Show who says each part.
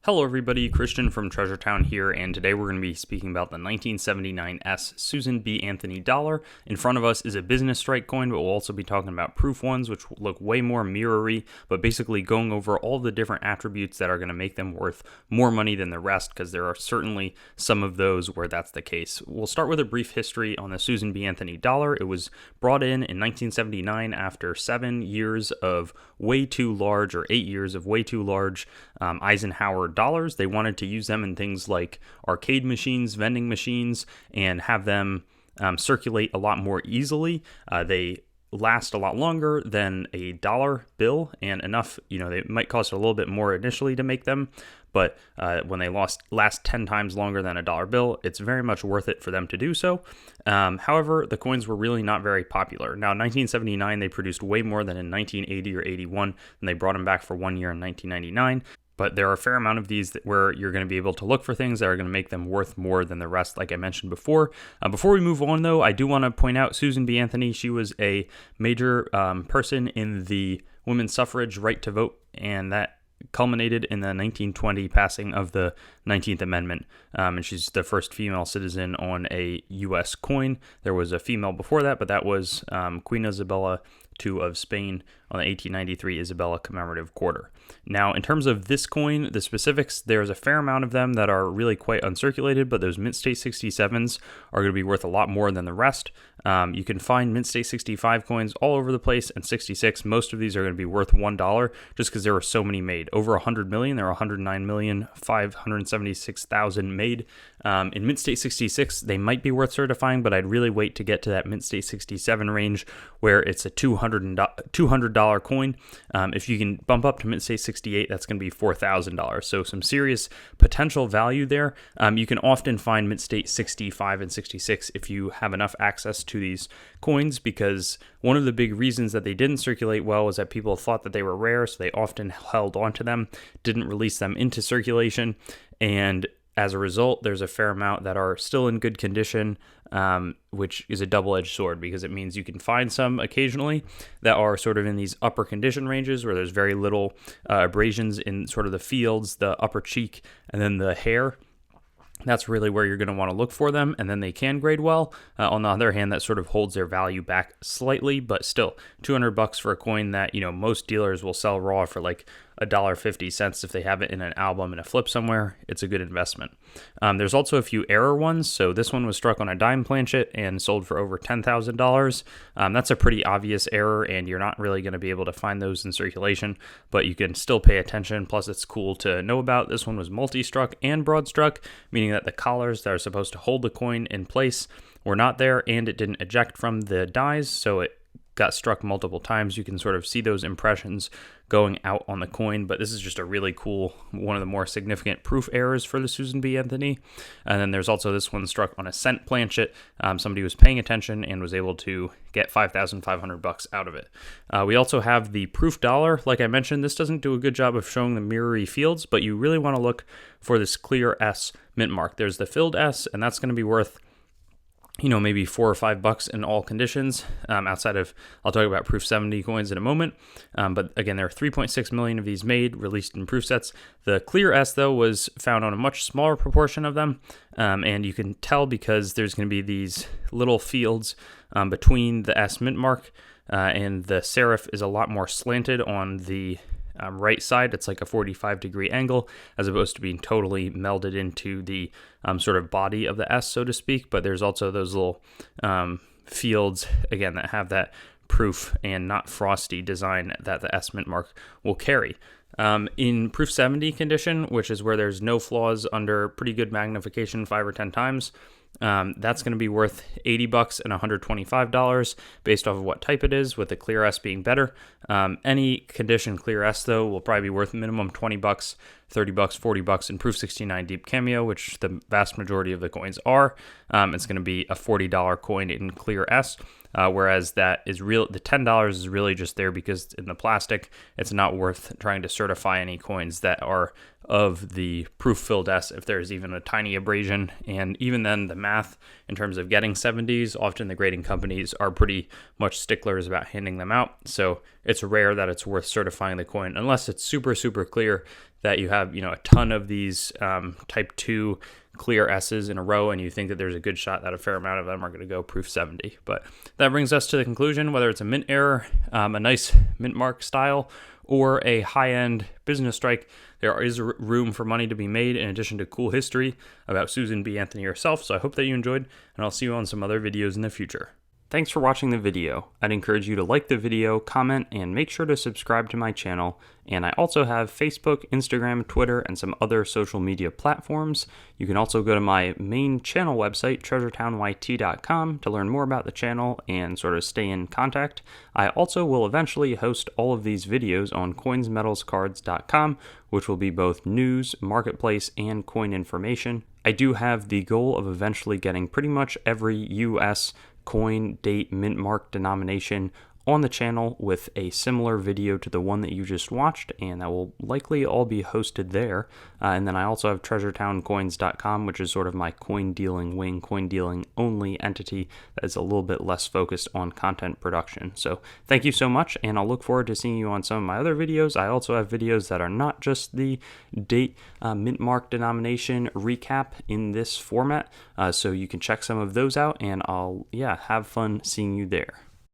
Speaker 1: Hello everybody, Christian from Treasure Town here, and today we're going to be speaking about the 1979 S Susan B. Anthony dollar. In front of us is a business strike coin, but we'll also be talking about proof ones, which look way more mirror-y, but basically going over all the different attributes that are going to make them worth more money than the rest, because there are certainly some of those where that's the case. We'll start with a brief history on the Susan B. Anthony dollar. It was brought in 1979 after 7 years of way too large, or 8 years of way too large Eisenhower dollars. They wanted to use them in things like arcade machines, vending machines, and have them circulate a lot more easily. They last a lot longer than a dollar bill, and enough, they might cost a little bit more initially to make them, but when they last 10 times longer than a dollar bill, it's very much worth it for them to do so. However, the coins were really not very popular. Now, in 1979, they produced way more than in 1980 or 81, and they brought them back for 1 year in 1999. But there are a fair amount of these where you're going to be able to look for things that are going to make them worth more than the rest, like I mentioned before. Before we move on, though, I do want to point out Susan B. Anthony. She was a major person in the women's suffrage right to vote, and that culminated in the 1920 passing of the 19th Amendment, and she's the first female citizen on a U.S. coin. There was a female before that, but that was Queen Isabella II of Spain on the 1893 Isabella commemorative quarter. Now, in terms of this coin, the specifics, there's a fair amount of them that are really quite uncirculated, but those Mint State 67s are going to be worth a lot more than the rest. You can find Mint State 65 coins all over the place, and 66, most of these are going to be worth $1 just because there were so many made. Over 100 million, there are 109,576,000 made. In Mint State 66, they might be worth certifying, but I'd really wait to get to that Mint State 67 range where it's a $200 coin. If you can bump up to Mint State 68, that's going to be $4,000. So some serious potential value there. You can often find Mint State 65 and 66 if you have enough access to these coins, because one of the big reasons that they didn't circulate well was that people thought that they were rare, so they often held onto them, didn't release them into circulation, and as a result, there's a fair amount that are still in good condition, which is a double-edged sword, because it means you can find some occasionally that are sort of in these upper condition ranges where there's very little abrasions in sort of the fields, the upper cheek, and then the hair. That's really where you're going to want to look for them, and then they can grade well. On the other hand, that sort of holds their value back slightly, but still, $200 for a coin that, most dealers will sell raw for like $1.50 if they have it in an album and a flip somewhere. It's a good investment. There's also a few error ones. So this one was struck on a dime planchet and sold for over $10,000. That's a pretty obvious error, and you're not really going to be able to find those in circulation, but you can still pay attention. Plus, it's cool to know about. This one was multi-struck and broad-struck, meaning that the collars that are supposed to hold the coin in place were not there, and it didn't eject from the dies, so it got struck multiple times. You can sort of see those impressions going out on the coin, but this is just a really cool, one of the more significant proof errors for the Susan B. Anthony. And then there's also this one struck on a cent planchet. Somebody was paying attention and was able to get $5,500 out of it. We also have the proof dollar. Like I mentioned, this doesn't do a good job of showing the mirror-y fields, but you really want to look for this clear S mint mark. There's the filled S, and that's going to be worth maybe $4 or $5 in all conditions, outside of, I'll talk about Proof 70 coins in a moment. But again, there are 3.6 million of these made, released in proof sets. The clear S, though, was found on a much smaller proportion of them. And you can tell because there's going to be these little fields between the S mint mark, and the serif is a lot more slanted on the right side. It's like a 45-degree angle, as opposed to being totally melded into the sort of body of the S, so to speak. But there's also those little fields, again, that have that proof and not frosty design that the S mint mark will carry. In Proof 70 condition, which is where there's no flaws under pretty good magnification 5 or 10 times, that's going to be worth $80 and $125 based off of what type it is, with the clear S being better. Any condition clear S, though, will probably be worth minimum $20, $30, $40 in Proof 69 Deep Cameo, which the vast majority of the coins are. It's going to be a $40 coin in clear S. Whereas that is real, the $10 is really just there because in the plastic, it's not worth trying to certify any coins that are of the proof filled S if there's even a tiny abrasion. And even then, the math in terms of getting 70s, often the grading companies are pretty much sticklers about handing them out. So it's rare that it's worth certifying the coin unless it's super, super clear that you have, a ton of these type 2 clear S's in a row, and you think that there's a good shot that a fair amount of them are going to go proof 70. But that brings us to the conclusion, whether it's a mint error, a nice mint mark style, or a high-end business strike, there is room for money to be made in addition to cool history about Susan B. Anthony herself. So I hope that you enjoyed, and I'll see you on some other videos in the future. Thanks for watching the video. I'd encourage you to like the video, comment, and make sure to subscribe to my channel. And I also have Facebook, Instagram, Twitter, and some other social media platforms. You can also go to my main channel website, treasuretownYT.com, to learn more about the channel and sort of stay in contact. I also will eventually host all of these videos on coinsmetalscards.com, which will be both news, marketplace, and coin information. I do have the goal of eventually getting pretty much every US coin, date, mint mark, denomination on the channel with a similar video to the one that you just watched, and that will likely all be hosted there. And then I also have treasuretowncoins.com, which is sort of my coin dealing wing, coin dealing only entity that is a little bit less focused on content production. So thank you so much, and I'll look forward to seeing you on some of my other videos. I also have videos that are not just the date, mint mark, denomination recap in this format, so you can check some of those out, and I'll have fun seeing you there.